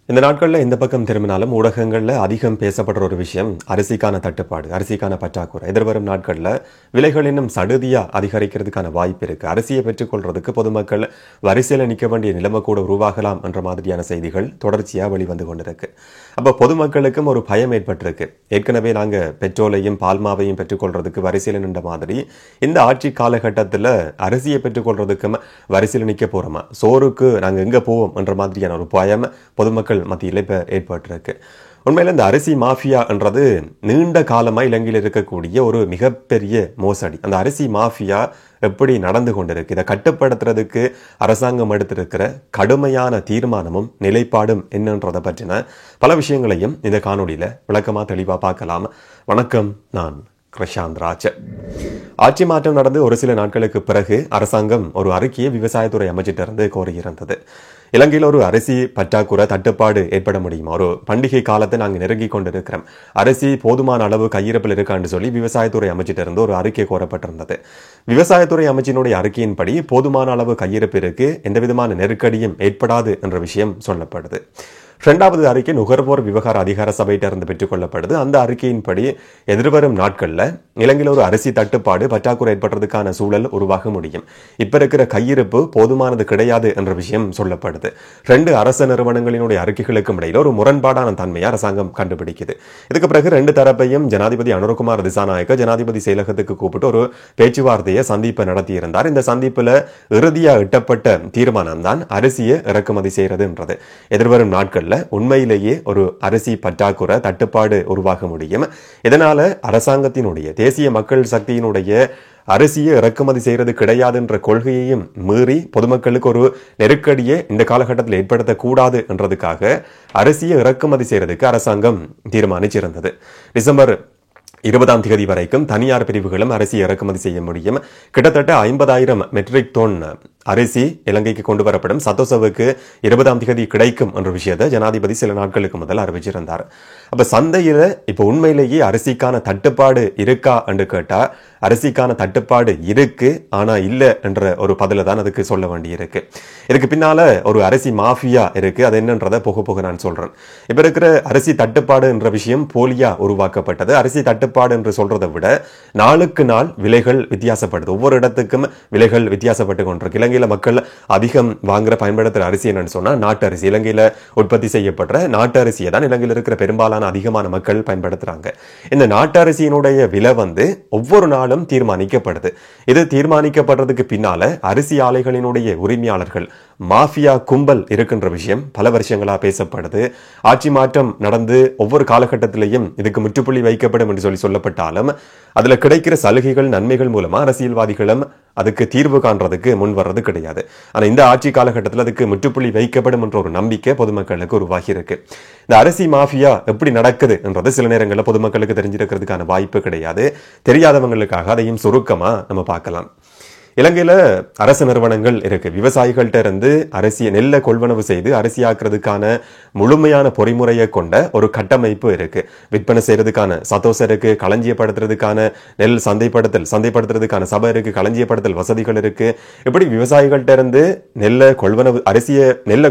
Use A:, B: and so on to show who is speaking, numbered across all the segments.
A: இந்த நாட்களில் இந்த பக்கம் திரும்பினாலும் ஊடகங்களில் அதிகம் பேசப்படுற ஒரு விஷயம் அரிசிக்கான தட்டுப்பாடு, அரிசிக்கான பற்றாக்குறை. எதிர்வரும் நாட்களில் விலைகள் இன்னும் சடுதியாக அதிகரிக்கிறதுக்கான வாய்ப்பு இருக்குது. அரிசியை பெற்றுக்கொள்றதுக்கு பொதுமக்கள் வரிசையில் நிற்க வேண்டிய நிலைமை கூட உருவாகலாம் என்ற மாதிரியான செய்திகள் தொடர்ச்சியாக வெளிவந்து கொண்டிருக்கு. அப்போ பொதுமக்களுக்கும் ஒரு பயம் ஏற்பட்டிருக்கு. ஏற்கனவே நாங்கள் பெட்ரோலையும் பால்மாவையும் பெற்றுக்கொள்றதுக்கு வரிசையில் நின்ற மாதிரி இந்த ஆட்சி காலகட்டத்தில் அரிசியை பெற்றுக்கொள்றதுக்கும் வரிசையில் நிற்க போகிறோமா, சோறுக்கு நாங்கள் எங்கே போவோம் என்ற மாதிரியான ஒரு பயம் பொதுமக்கள் மத்தியில் இப்போ ஏற்பட்டிருக்கு. உண்மையில் இந்த அரிசி மாஃபியா என்றது நீண்ட காலமாக இலங்கையில் இருக்கக்கூடிய ஒரு மிகப்பெரிய மோசடி. அந்த அரிசி மாஃபியா எப்படி நடந்து கொண்டிருக்கு, இதை கட்டுப்படுத்துறதுக்கு அரசாங்கம் எடுத்திருக்கிற கடுமையான தீர்மானமும் நிலைப்பாடும் என்னன்றதை பற்றின பல விஷயங்களையும் இந்த காணொலியில் விளக்கமாக தெளிவாக பார்க்கலாம். வணக்கம், நான் பிரசாந்த் ராஜ். ஆட்சி மாற்றம் நடந்து ஒரு சில நாட்களுக்கு பிறகு அரசாங்கம் ஒரு அறிக்கையை விவசாயத்துறை அமைச்சிட்டிருந்து கோரியிருந்தது. இலங்கையில் ஒரு அரிசி பற்றாக்குறை தட்டுப்பாடு ஏற்பட முடியுமா, ஒரு பண்டிகை காலத்தை நாங்கள் நெருங்கி கொண்டிருக்கிறோம், அரிசி போதுமான அளவு கையிருப்பில் இருக்கான்னு சொல்லி விவசாயத்துறை அமைச்சிட்டிருந்து ஒரு அறிக்கை கோரப்பட்டிருந்தது. விவசாயத்துறை அமைச்சினுடைய அறிக்கையின்படி போதுமான அளவு கையிருப்பு இருக்கு, எந்த விதமான நெருக்கடியும் ஏற்படாது என்ற விஷயம் சொல்லப்படுது. இரண்டாவது அறிக்கை நுகர்வோர் விவகார அதிகார சபையிட்டிருந்து பெற்றுக் கொள்ளப்படுது. அந்த அறிக்கையின்படி எதிர்வரும் நாட்களில் இலங்கையில் ஒரு அரிசி தட்டுப்பாடு பற்றாக்குறை ஏற்படுறதுக்கான சூழல் உருவாக முடியும். இப்ப இருக்கிற கையிருப்பு போதுமானது கிடையாது என்ற விஷயம் சொல்லப்படுது. ரெண்டு அரசு நிறுவனங்களினுடைய அறிக்கைகளுக்கும் இடையில ஒரு முரண்பாடான தன்மையை அரசாங்கம் கண்டுபிடிக்குது. இதுக்கு பிறகு ரெண்டு தரப்பையும் ஜனாதிபதி அனுரகுமார் திசாநாயக்க ஜனாதிபதி செயலகத்துக்கு கூப்பிட்டு ஒரு பேச்சுவார்த்தையை சந்திப்பை நடத்தியிருந்தார். இந்த சந்திப்புல இறுதியாக எட்டப்பட்ட தீர்மானம் தான் அரிசியை இறக்குமதி செய்யறதுன்றது. எதிர்வரும் நாட்கள் உண்மையிலேயே ஒரு அரிசி பற்றாக்குறை தட்டுப்பாடு உருவாக முடியும். இதனால அரசாங்கத்தினுடைய தேசிய மக்கள் சக்தியினுடைய அரிசியை இறக்குமதி செய்யறது கிடையாதுன்ற கொள்கையையும் மீறி பொதுமக்களுக்கு ஒரு நெருக்கடியை இந்த காலகட்டத்தில் ஏற்படுத்தக்கூடாது என்றதுக்காக அரிசியை இறக்குமதி செய்யறதுக்கு அரசாங்கம் தீர்மானிச்சிருந்தது. டிசம்பர் 20ஆம் தேதி வரைக்கும் தனியார் பிரிவுகளும் அரிசி இறக்குமதி செய்ய முடியும். கிட்டத்தட்ட 50,000 மெட்ரிக் டன் அரிசி இலங்கைக்கு கொண்டு வரப்படும். சத்தோசவுக்கு 20ஆம் தேதி கிடைக்கும் என்ற விஷயத்தை ஜனாதிபதி சில நாட்களுக்கு முதல் அறிவிச்சிருந்தார். அப்ப சந்தையில இப்ப உண்மையிலேயே அரிசிக்கான தட்டுப்பாடு இருக்கா என்று கேட்டா அரிசிக்கான தட்டுப்பாடு இருக்கு, ஆனா இல்ல என்ற ஒரு பதில தான் அதுக்கு சொல்ல வேண்டி இருக்கு. இதுக்கு பின்னால ஒரு அரிசி மாஃபியா இருக்கு. அது என்னன்றதை போக போக நான் சொல்றேன். இப்ப இருக்கிற அரிசி தட்டுப்பாடு என்ற விஷயம் போலியா உருவாக்கப்பட்டது. அரிசி தட்டுப்பாடு என்று சொல்றதை விட நாளுக்கு நாள் விலைகள் வித்தியாசப்படுது. ஒவ்வொரு இடத்துக்கும் விலைகள் வித்தியாசப்பட்டு கொண்டிருக்கு. இலங்கையில மக்கள் அதிகம் வாங்குற பயன்படுத்துற அரிசி என்னன்னு சொன்னா நாட்டு அரிசி. இலங்கையில உற்பத்தி செய்யப்படுற நாட்டு அரிசியை தான் இலங்கையில் இருக்கிற பெரும்பாலான அதிகமான மக்கள் பயன்படுத்துறாங்க. இந்த நாட்டு அரிசியினுடைய விலை ஒவ்வொரு நாளும் தீர்மானிக்கப்படுது. இது தீர்மானிக்கப்படுறதுக்கு பின்னால அரிசி ஆலைகளினுடைய உரிமையாளர்கள் மாஃபியா கும்பல் இருக்கின்ற விஷயம் பல வருஷங்களா பேசப்படுது. ஆட்சி மாற்றம் நடந்து ஒவ்வொரு காலகட்டத்திலையும் இதுக்கு முற்றுப்புள்ளி வைக்கப்படும் என்று சொல்லப்பட்டாலும் அதுல கிடைக்கிற சலுகைகள் நன்மைகள் மூலமா அரசியல்வாதிகளும் அதுக்கு தீர்வு காண்றதுக்கு முன் வர்றது கிடையாது. ஆனா இந்த ஆட்சி காலகட்டத்தில் அதுக்கு முற்றுப்புள்ளி வைக்கப்படும் என்ற ஒரு நம்பிக்கை பொதுமக்களுக்கு உருவாகி இருக்கு. இந்த அரிசி மாஃபியா எப்படி நடக்குது என்றது சில நேரங்களில் பொதுமக்களுக்கு தெரிஞ்சிருக்கிறதுக்கான வாய்ப்பு கிடையாது. தெரியாதவங்களுக்காக அதையும் சுருக்கமா நம்ம பார்க்கலாம். இலங்கையில அரசு நிறுவனங்கள் இருக்கு. விவசாயிகள்கிட்ட இருந்து அரிசியை நெல்லை கொள்வனவு செய்து அரிசியாக்குறதுக்கான முழுமையான பொறிமுறையை கொண்ட ஒரு கட்டமைப்பு இருக்கு. விற்பனை செய்யறதுக்கான சதோச இருக்கு, களஞ்சியப்படுத்துறதுக்கான நெல் சந்தைப்படுத்துறதுக்கான சபை இருக்கு, களஞ்சியப்படுத்தல் வசதிகள் இருக்கு. இப்படி விவசாயிகள்கிட்ட இருந்து நெல்லை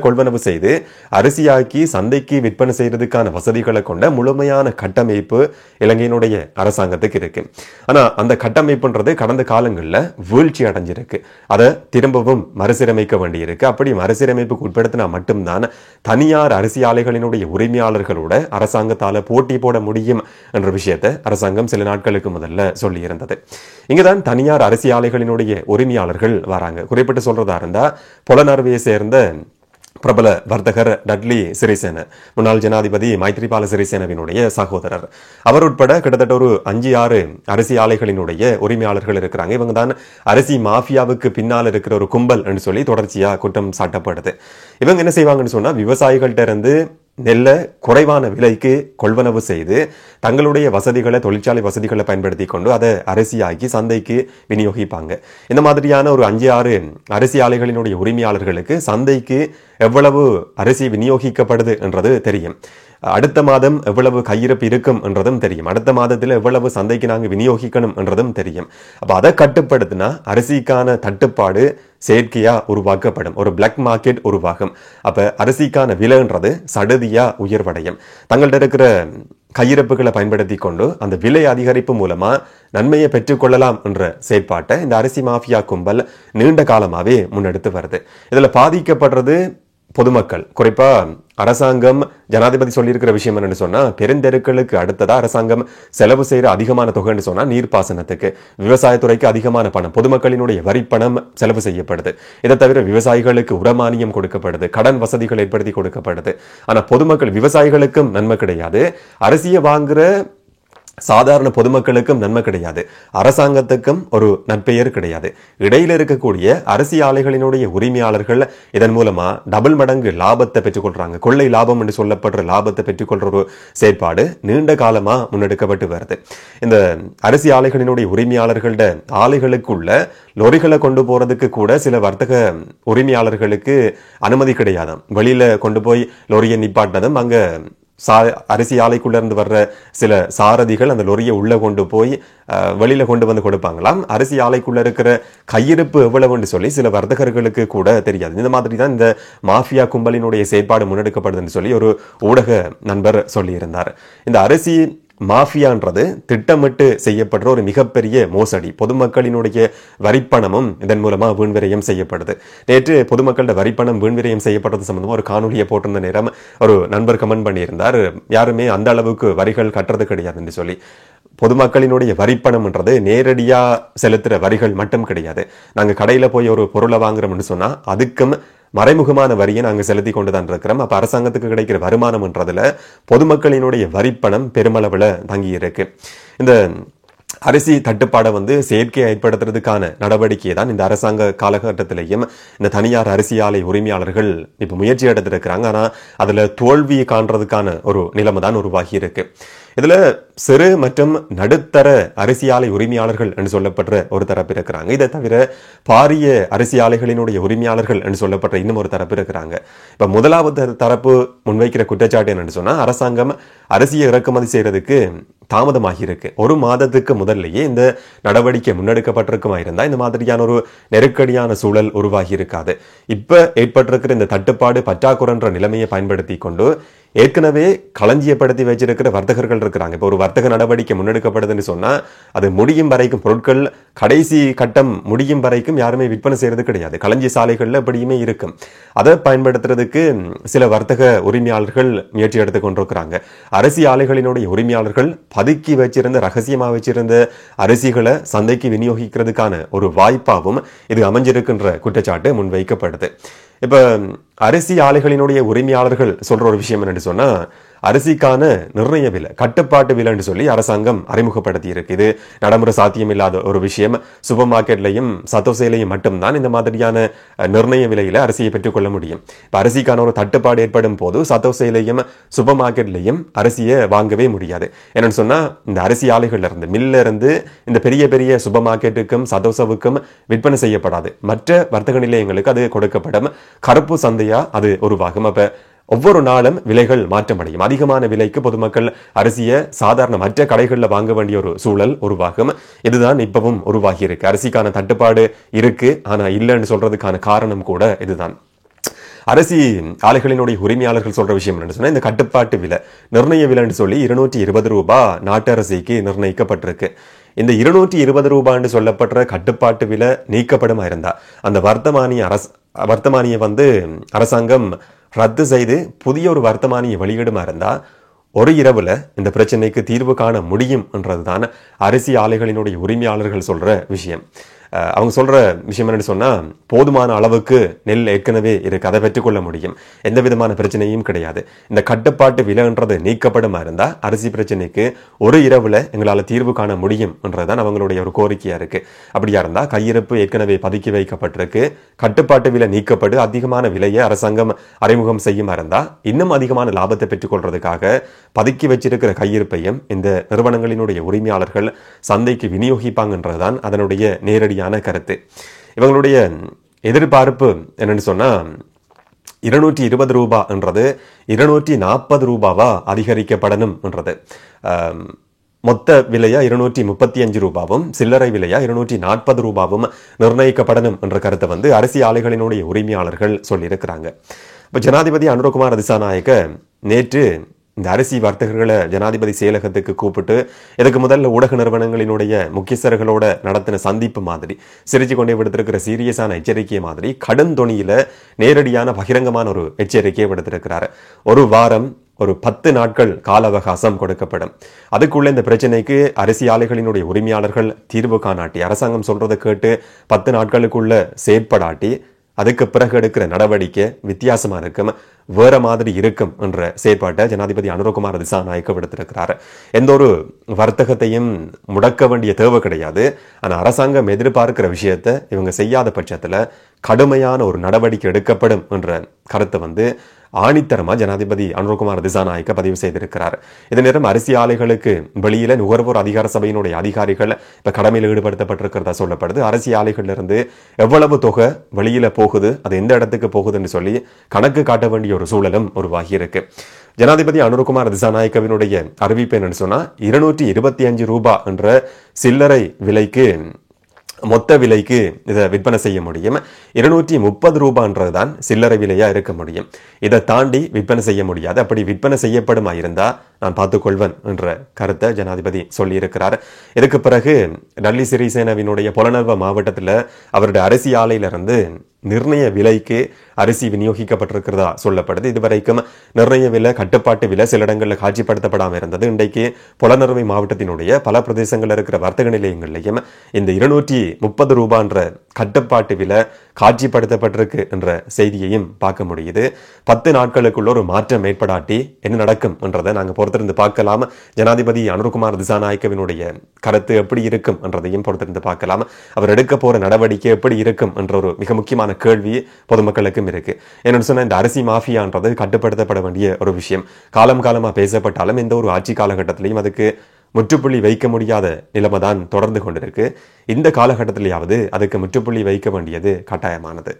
A: கொள்வனவு செய்து அரிசியாக்கி சந்தைக்கு விற்பனை செய்யறதுக்கான வசதிகளை கொண்ட முழுமையான கட்டமைப்பு இலங்கையினுடைய அரசாங்கத்துக்கு இருக்கு. ஆனா அந்த கட்டமைப்புன்றது கடந்த காலங்களில் வீழ்ச்சி அடைஞ்சிருக்கு. அதை திரும்பவும் மறுசீரமைக்க வேண்டியிருக்கு. அப்படி மறுசீரமைப்புக்கு உட்படுத்தினா மட்டும்தான் தனியார் அரிசி ஆலைகளினுடைய உரிமையாளர்களோட அரசாங்கத்தால போட்டி போட முடியும் என்ற விஷயத்தை அரசாங்கம் சில நாட்களுக்கு முதல்ல சொல்லி இருந்தது. இங்கதான் தனியார் அரிசி ஆலைகளினுடைய உரிமையாளர்கள் வராங்க. குறிப்பிட்டு சொல்றதா இருந்தா புலனறுவையை சேர்ந்த பிரபல வர்த்தகர் டட்லி சிறிசேன, முன்னாள் ஜனாதிபதி மைத்ரிபால சிறிசேனவினுடைய சகோதரர், அவர் உட்பட கிட்டத்தட்ட ஒரு 5-6 அரிசி ஆலைகளினுடைய உரிமையாளர்கள் இருக்கிறாங்க. இவங்க தான் அரிசி மாஃபியாவுக்கு பின்னால் இருக்கிற ஒரு கும்பல் என்று சொல்லி தொடர்ச்சியா குற்றம் சாட்டப்படுது. இவங்க என்ன செய்வாங்கன்னு சொன்னா விவசாயிகள்கிட்ட இருந்து நெல்லை குறைவான விலைக்கு கொள்வனவு செய்து தங்களுடைய வசதிகளை, தொழிற்சாலை வசதிகளை பயன்படுத்தி கொண்டு அதை அரிசியாக்கி சந்தைக்கு விநியோகிப்பாங்க. இந்த மாதிரியான ஒரு 5-6 அரிசி ஆலைகளினுடைய உரிமையாளர்களுக்கு சந்தைக்கு எவ்வளவு அரிசி விநியோகிக்கப்படுது என்றது தெரியும். அடுத்த மாதம் எவ்வளவு கையிருப்பு இருக்கும் என்றதும் தெரியும். அடுத்த மாதத்தில் எவ்வளவு சந்தைக்கு நாங்கள் விநியோகிக்கணும் என்றதும் தெரியும். அப்ப அதை கட்டுப்படுத்தினா அரிசிக்கான தட்டுப்பாடு செயற்கையா உருவாக்கப்படும், ஒரு பிளாக் மார்க்கெட் உருவாகும். அப்ப அரிசிக்கான விலைன்றது சடுதியா உயர்வடையும். தங்கள்கிட்ட இருக்கிற கையிருப்புகளை பயன்படுத்தி கொண்டு அந்த விலை அதிகரிப்பு மூலமா நன்மையை பெற்றுக்கொள்ளலாம் என்ற செயற்பாட்டை இந்த அரிசி மாஃபியா கும்பல் நீண்ட காலமாவே முன்னெடுத்து வருது. இதுல பாதிக்கப்படுறது பொதுமக்கள். குறிப்பா அரசாங்கம், ஜனாதிபதி சொல்லியிருக்கிற விஷயம் என்னன்னு சொன்னா, பெருந்தெருக்களுக்கு அடுத்ததா அரசாங்கம் செலவு செய்யற அதிகமான தொகைன்னு சொன்னா நீர்ப்பாசனத்துக்கு, விவசாயத்துறைக்கு அதிகமான பணம், பொதுமக்களினுடைய வரிப்பணம் செலவு செய்யப்படுது. இதை தவிர விவசாயிகளுக்கு உரமானியம் கொடுக்கப்படுது, கடன் வசதிகள் ஏற்படுத்தி கொடுக்கப்படுது. ஆனா பொதுமக்கள், விவசாயிகளுக்கும் நன்மை கிடையாது, அரிசியை வாங்குற சாதாரண பொதுமக்களுக்கும் நன்மை கிடையாது, அரசாங்கத்துக்கும் ஒரு நற்பெயர் கிடையாது. இடையில இருக்கக்கூடிய அரிசி ஆலைகளினுடைய உரிமையாளர்கள் இதன் மூலமா டபுள் மடங்கு லாபத்தை பெற்றுக்கொள்றாங்க. கொள்ளை லாபம் என்று சொல்லப்படுற லாபத்தை பெற்றுக்கொள்ற ஒரு செயற்பாடு நீண்ட காலமா முன்னெடுக்கப்பட்டு வருது. இந்த அரிசி ஆலைகளினுடைய உரிமையாளர்களோட ஆலைகளுக்குள்ள லொரிகளை கொண்டு போறதுக்கு கூட சில வர்த்தக உரிமையாளர்களுக்கு அனுமதி கிடையாது. வெளியில கொண்டு போய் லொரியை நிப்பாட்டினதும் அங்க அரிசி ஆலைக்குள்ள இருந்து வர்ற சில சாரதிகள் அந்த லொரியை உள்ள கொண்டு போய் வெளியில கொண்டு வந்து கொடுப்பாங்களாம். அரிசி ஆலைக்குள்ள இருக்கிற கையிருப்பு எவ்வளவுன்னு சொல்லி சில வர்த்தகர்களுக்கு கூட தெரியாது. இந்த மாதிரி தான் இந்த மாஃபியா கும்பலினுடைய செயற்பாடு முன்னெடுக்கப்படுதுன்னு சொல்லி ஒரு ஊடக நண்பர் சொல்லியிருந்தார். இந்த அரிசி மாஃபியான்றது திட்டமிட்டு செய்யப்படுற ஒரு மிகப்பெரிய மோசடி. பொதுமக்களினுடைய வரிப்பணமும் இதன் மூலமா வீண்விரயம் செய்யப்படுது. நேற்று பொதுமக்களோட வரிப்பணம் வீண்விரயம் செய்யப்படுறது சம்பந்தமா ஒரு காணொலியை போட்டிருந்த நேரம் ஒரு நண்பர் கமெண்ட் பண்ணியிருந்தார், யாருமே அந்த அளவுக்கு வரிகள் கட்டுறது கிடையாதுன்னு சொல்லி. பொதுமக்களினுடைய வரிப்பணம்ன்றது நேரடியா செலுத்துற வரிகள் மட்டும் கிடையாது. நாங்க கடையில போய் ஒரு பொருளை வாங்குறோம்னு சொன்னா அதுக்கும் மறைமுகமான வரியை நாங்கள் செலுத்தி கொண்டுதான் இருக்கிறோம். அப்ப அரசாங்கத்துக்கு கிடைக்கிற வருமானம்ன்றதுல பொதுமக்களினுடைய வரிப்பணம் பெருமளவுல தங்கி இருக்கு. இந்த அரிசி தட்டுப்பாடை செயற்கையை ஏற்படுத்துறதுக்கான நடவடிக்கையை தான் இந்த அரசாங்க காலகட்டத்திலையும் இந்த தனியார் அரிசி ஆலை உரிமையாளர்கள் இப்ப முயற்சி எடுத்திருக்கிறாங்க. ஆனா அதுல தோல்வியை காண்றதுக்கான ஒரு நிலைமை தான் உருவாகி இருக்கு. இதுல சிறு மற்றும் நடுத்தர அரிசி ஆலை உரிமையாளர்கள் என்று சொல்லப்படுற ஒரு தரப்பு இருக்கிறாங்க. இதை தவிர பாரிய அரிசி ஆலைகளினுடைய உரிமையாளர்கள் என்று சொல்லப்படுற இன்னும் ஒரு தரப்பு இருக்கிறாங்க. இப்ப முதலாவது தரப்பு முன்வைக்கிற குற்றச்சாட்டு என்னன்னு சொன்னா, அரசாங்கம் அரிசியை இறக்குமதி செய்யறதுக்கு தாமதமாகி இருக்கு. ஒரு மாதத்துக்கு முதல்லயே இந்த நடவடிக்கை முன்னெடுக்கப்பட்டிருக்குமா இருந்தா இந்த மாதிரியான ஒரு நெருக்கடியான சூழல் உருவாகி இருக்காது. இப்ப ஏற்பட்டிருக்கிற இந்த தட்டுப்பாடு பற்றாக்குறைன்ற நிலைமையை பயன்படுத்தி கொண்டு ஏற்கனவே களஞ்சியப்படுத்தி வச்சிருக்கிற வர்த்தகர்கள் இருக்கிறாங்க. இப்போ ஒரு வர்த்தக நடவடிக்கை முன்னெடுக்கப்படுதுன்னு சொன்னா அது முடியும் வரைக்கும், பொருட்கள் கடைசி கட்டம் முடியும் வரைக்கும் யாருமே விற்பனை செய்யறது கிடையாது. களஞ்சிய சாலைகள்ல எப்படியுமே இருக்கும். அதை பயன்படுத்துறதுக்கு சில வர்த்தக உரிமையாளர்கள் முயற்சி எடுத்துக் கொண்டிருக்கிறாங்க. அரிசி ஆலைகளினுடைய உரிமையாளர்கள் பதுக்கி வச்சிருந்த, ரகசியமா வச்சிருந்த அரிசிகளை சந்தைக்கு விநியோகிக்கிறதுக்கான ஒரு வாய்ப்பாகவும் இது அமைஞ்சிருக்கின்ற குற்றச்சாட்டு முன்வைக்கப்படுது. இப்ப அரிசி ஆலைகளினுடைய உரிமையாளர்கள் சொல்ற ஒரு விஷயம் என்னன்னு சொன்னா, அரிசிக்கான நிர்ணய விலை, கட்டுப்பாட்டு விலைன்னு சொல்லி அரசாங்கம் அறிமுகப்படுத்தி இருக்கு. இது நடைமுறை சாத்தியம் இல்லாத ஒரு விஷயம். சூப்பர் மார்க்கெட்லையும் சத்தோசையிலையும் மட்டும்தான் இந்த மாதிரியான நிர்ணய விலையில அரிசியை பெற்றுக்கொள்ள முடியும். இப்ப அரிசிக்கான ஒரு தட்டுப்பாடு ஏற்படும் போது சத்தோசையிலையும் சூப்பர் மார்க்கெட்லையும் அரிசியை வாங்கவே முடியாது. என்னன்னு சொன்னா, இந்த அரிசி ஆலைகள்ல இருந்து, மில்ல இருந்து இந்த பெரிய பெரிய சூப்பர் மார்க்கெட்டுக்கும் சதோசவுக்கும் விற்பனை செய்யப்படாது. மற்ற வர்த்தக நிலையங்களுக்கு அது கொடுக்கப்படும். கருப்பு சந்தையா அது உருவாகும். அப்ப ஒவ்வொரு நாளும் விலைகள் மாற்றமடையும். அதிகமான விலைக்கு பொதுமக்கள் அரிசியை சாதாரண மற்ற கடைகளில் வாங்க வேண்டிய ஒரு சூழல் உருவாகும். இதுதான் இப்பவும் உருவாகி இருக்கு. அரிசிக்கான தட்டுப்பாடு இருக்கு, ஆனா இல்லைன்னு சொல்றதுக்கான காரணம் கூட இதுதான். அரிசி ஆலைகளினுடைய உரிமையாளர்கள் சொல்ற விஷயம் என்னன்னு சொன்னா, இந்த கட்டுப்பாட்டு விலை, நிர்ணய விலைன்னு சொல்லி 220 ரூபாய் நாட்டு அரிசிக்கு நிர்ணயிக்கப்பட்டிருக்கு. இந்த 220 ரூபான்னு சொல்லப்படுற கட்டுப்பாட்டு விலை நீக்கப்படும் இருந்தா அந்த வர்த்தமானியை அரசாங்கம் ரத்து செய்து புதிய ஒரு வர்த்தமானியை வெளியிடுமா இருந்தா ஒரு இரவுல இந்த பிரச்சனைக்கு தீர்வு காண முடியும் என்றதுதான் அரிசி ஆலைகளினுடைய உரிமையாளர்கள் சொல்ற விஷயம். அவங்க சொல்ற விஷயம் என்னன்னு சொன்னா, போதுமான அளவுக்கு நெல் ஏற்கனவே இருக்கு, அதை பெற்றுக்கொள்ள முடியும், எந்த விதமான பிரச்சனையும் கிடையாது. இந்த கட்டுப்பாட்டு விலைன்றது நீக்கப்படும் இருந்தா அரிசி பிரச்சனைக்கு ஒரு இரவுல எங்களால தீர்வு காண முடியும் என்றதுதான் அவங்களுடைய ஒரு கோரிக்கையா இருக்கு. அப்படியா இருந்தா கையிருப்பு ஏற்கனவே பதுக்கி வைக்கப்பட்டிருக்கு, கட்டுப்பாட்டு விலை நீக்கப்பட்டு அதிகமான விலையை அரசாங்கம் அறிமுகம் செய்யும் இருந்தா இன்னும் அதிகமான லாபத்தை பெற்றுக்கொள்றதுக்காக பதுக்கி வச்சிருக்கிற கையிருப்பையும் இந்த நிறுவனங்களினுடைய உரிமையாளர்கள் சந்தைக்கு விநியோகிப்பாங்கன்றதுதான் அதனுடைய நேரடியான கருத்து. இவங்களுடைய எதிர்பார்ப்பு என்னன்னு சொன்னா, 220 ரூபாய் என்றது 240 ரூபாவா அதிகரிக்கப்படணும் என்றது. மொத்த விலையா 235 ரூபாவும் சில்லறை விலையா 240 ரூபாவும் நிர்ணயிக்கப்படணும் என்ற கருத்தை வந்து அரிசி ஆலைகளினுடைய உரிமையாளர்கள் சொல்லியிருக்கிறாங்க. இப்போ ஜனாதிபதி அனுரகுமார் திசாநாயக்க நேற்று இந்த அரிசி வர்த்தகர்களை ஜனாதிபதி செயலகத்துக்கு கூப்பிட்டு இதுக்கு முதல்ல ஊடக நிறுவனங்களினுடைய முக்கியஸ்தர்களோட நடத்தின சந்திப்பு மாதிரி சிரிச்சு கொண்டே விடுத்திருக்கிற சீரியஸான எச்சரிக்கை மாதிரி கடும் தொனியில நேரடியான பகிரங்கமான ஒரு எச்சரிக்கையை விடுத்திருக்கிறார். ஒரு வாரம் ஒரு 10 நாட்கள் கால அவகாசம் கொடுக்கப்படும். அதுக்குள்ள இந்த பிரச்சனைக்கு அரிசி ஆலைகளினுடைய உரிமையாளர்கள் தீர்வு காணாட்டி, அரசாங்கம் சொல்றதை கேட்டு 10 நாட்களுக்குள்ள செயற்படாட்டி அதுக்கு பிறகு எடுக்கிற நடவடிக்கை வித்தியாசமா இருக்கும், வேற மாதிரி இருக்கும் என்ற செயற்பாட்டை ஜனாதிபதி அனுரகுமார் திசாநாயக்க விடுத்திருக்கிறார். எந்த ஒரு வர்த்தகத்தையும் முடக்க வேண்டிய தேவை கிடையாது. ஆனால் அரசாங்கம் எதிர்பார்க்கிற விஷயத்தை இவங்க செய்யாத பட்சத்தில் கடுமையான ஒரு நடவடிக்கை எடுக்கப்படும் என்ற கருத்தை வந்து ஆணித்தரமா ஜனாதிபதி அனுரகுமார் திசாநாயக்க பதிவு செய்திருக்கிறார். இதே நேரம் அரிசி ஆலைகளுக்கு வெளியில நுகர்வோர் அதிகார சபையினுடைய அதிகாரிகள் இப்ப கடமையில் ஈடுபடுத்தப்பட்டிருக்கிறதா சொல்லப்படுது. அரிசி ஆலைகள்ல இருந்து எவ்வளவு தொகை வெளியில போகுது, அது எந்த இடத்துக்கு போகுதுன்னு சொல்லி கணக்கு காட்ட வேண்டிய ஒரு சூழலும் உருவாகி இருக்கு. ஜனாதிபதி அனுரகுமார் திசாநாயக்கவினுடைய அறிவிப்பு என்னன்னு சொன்னா 225 ரூபாய் என்ற சில்லறை விலைக்கு மொத்த விலைக்கு இதை விற்பனை செய்ய முடியும். 230 ரூபான்றதுதான் சில்லறை விலையா இருக்க முடியும். இதை தாண்டி விற்பனை செய்ய முடியாது. அப்படி விற்பனை செய்யப்படுமா இருந்தா நான் பார்த்துக்கொள்வேன் என்ற கருத்தை ஜனாதிபதி சொல்லி இருக்கிறார். இதுக்கு பிறகு டல்லி சிறிசேனவினுடைய புலனர்வ மாவட்டத்தில் அவருடைய அரிசி ஆலையிலிருந்து நிர்ணய விலைக்கு அரிசி விநியோகிக்கப்பட்டிருக்கிறதா சொல்லப்படுது. இதுவரைக்கும் நிர்ணய விலை, கட்டுப்பாட்டு விலை சில இடங்களில் காட்சிப்படுத்தப்படாமல் இருந்தது. இன்றைக்கு புலனறுவை மாவட்டத்தினுடைய பல பிரதேசங்களில் இருக்கிற வர்த்தக நிலையங்களையும் இந்த 230 ரூபான்ற கட்டுப்பாட்டு விலை காட்சிப்படுத்தப்பட்டிருக்கு என்ற செய்தியையும் பார்க்க முடியுது. 10 நாட்களுக்குள்ள ஒரு மாற்றம் ஏற்படாட்டி என்ன நடக்கும் என்றதை நாங்கள் பொறுத்திருந்து பார்க்கலாம். ஜனாதிபதி அனுரகுமார் திசாநாயக்கவினுடைய கருத்து எப்படி இருக்கும் என்றதையும் பொறுத்திருந்து பார்க்கலாம். அவர் எடுக்க போற நடவடிக்கை எப்படி இருக்கும் என்ற ஒரு மிக முக்கியமான கேள்வி பொதுமக்களுக்கும் இருக்கு. என்னன்னு சொன்னா இந்த அரிசி மாஃபியான்றது கட்டுப்படுத்தப்பட வேண்டிய ஒரு விஷயம். காலமா பேசப்பட்டாலும் எந்த ஒரு ஆட்சி காலகட்டத்திலையும் அதுக்கு முற்றுப்புள்ளி வைக்க முடியாத நிலைமை தான் தொடர்ந்து கொண்டிருக்கு. இந்த காலகட்டத்திலேயாவது அதுக்கு முற்றுப்புள்ளி வைக்க வேண்டியது கட்டாயமானது.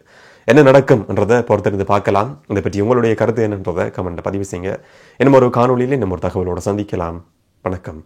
A: என்ன நடக்கும் என்றதை பொறுத்திருந்து பார்க்கலாம். இதை பற்றி உங்களுடைய கருத்து என்னன்றதை கமெண்ட்ல பதிவு செய்யுங்க. இன்னும் ஒரு காணொலியில் இன்னும் ஒரு தகவலோட சந்திக்கலாம். வணக்கம்.